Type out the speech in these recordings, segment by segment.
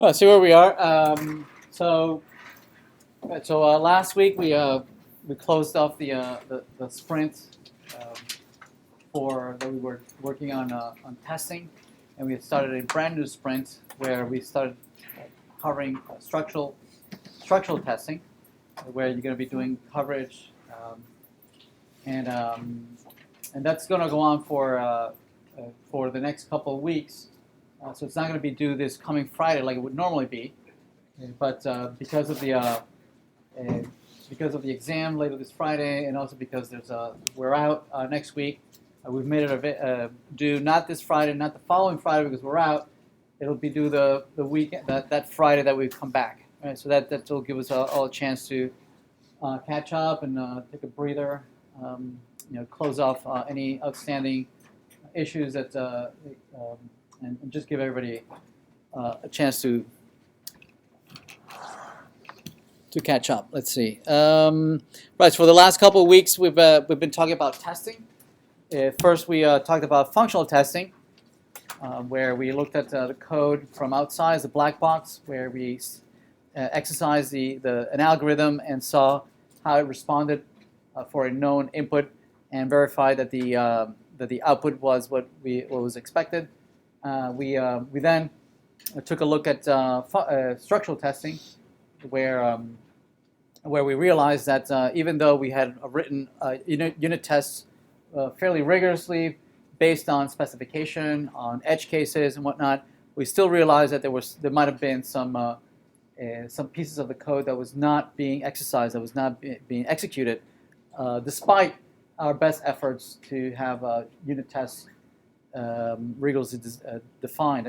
Well, see where we are. Last week we closed off the sprint um, for that we were working on testing, and we started a brand new sprint where we started covering structural testing, where you're going to be doing coverage, and um, and that's going to go on for the next couple of weeks. So it's not going to be due this coming Friday like it would normally be, but because of the exam later this Friday, and also because we're out next week, we've made it due not this Friday, not the following Friday because we're out. It'll be due the week that Friday that we come back. Right? So that will give us all a chance to catch up and take a breather. Close off any outstanding issues and just give everybody a chance to catch up. Let's see. Right. So for the last couple of weeks, we've been talking about testing. First, we talked about functional testing, where we looked at the code from outside, the black box, where we exercised an algorithm and saw how it responded for a known input, and verified that the output was what was expected. We then took a look at structural testing, where we realized that even though we had written unit tests fairly rigorously based on specification, on edge cases and whatnot, we still realized that there might have been some pieces of the code that was not being exercised, that was not being executed, despite our best efforts to have unit tests rigorously defined.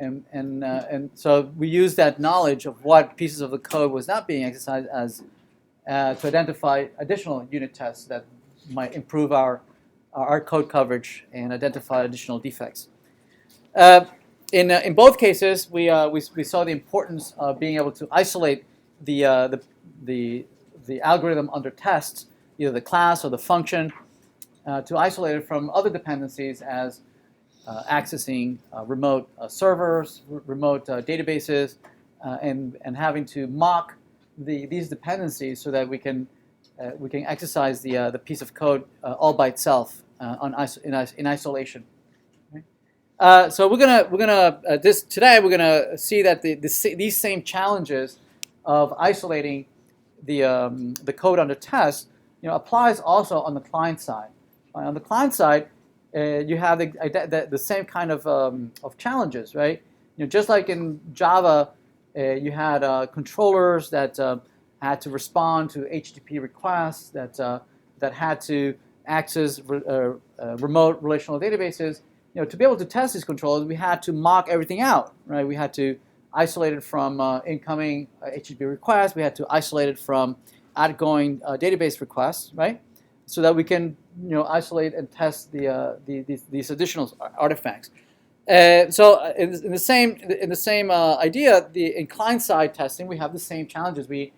And so we used that knowledge of what pieces of the code was not being exercised as to identify additional unit tests that might improve our code coverage and identify additional defects. In both cases, we saw the importance of being able to isolate the algorithm under test, either the class or the function, to isolate it from other dependencies as accessing remote servers, remote databases, and having to mock these dependencies so that we can exercise the piece of code all by itself in isolation. Okay? So today we're gonna see that these same challenges of isolating the code under test, applies also on the client side. On the client side, you have the same kind of challenges, right? Just like in Java, you had controllers that had to respond to HTTP requests, that had to access remote relational databases. To be able to test these controllers, we had to mock everything out, right? We had to isolate it from incoming HTTP requests. We had to isolate it from outgoing database requests, right? So that we can isolate and test these additional artifacts. So in the same idea, in client-side testing, we have the same challenges. We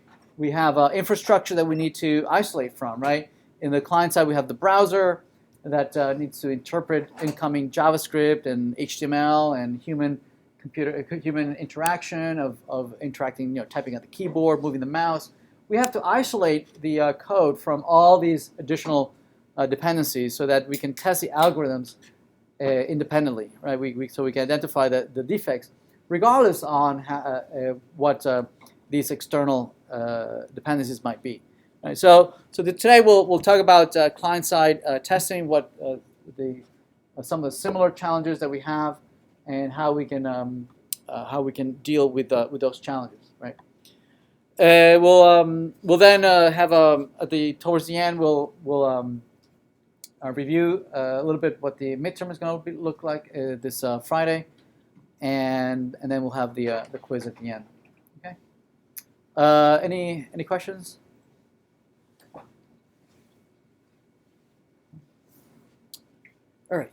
have infrastructure that we need to isolate from, right? In the client side, we have the browser that needs to interpret incoming JavaScript and HTML and human interaction of interacting, typing at the keyboard, moving the mouse. We have to isolate the code from all these additional dependencies so that we can test the algorithms independently, right? So we can identify the defects regardless on what these external dependencies might be. Right? So today we'll talk about client-side testing, what some of the similar challenges that we have, and how we can deal with those challenges, right? We'll then have towards the end we'll review a little bit what the midterm is going to look like this Friday, and then we'll have the quiz at the end. Okay. Any questions? All right.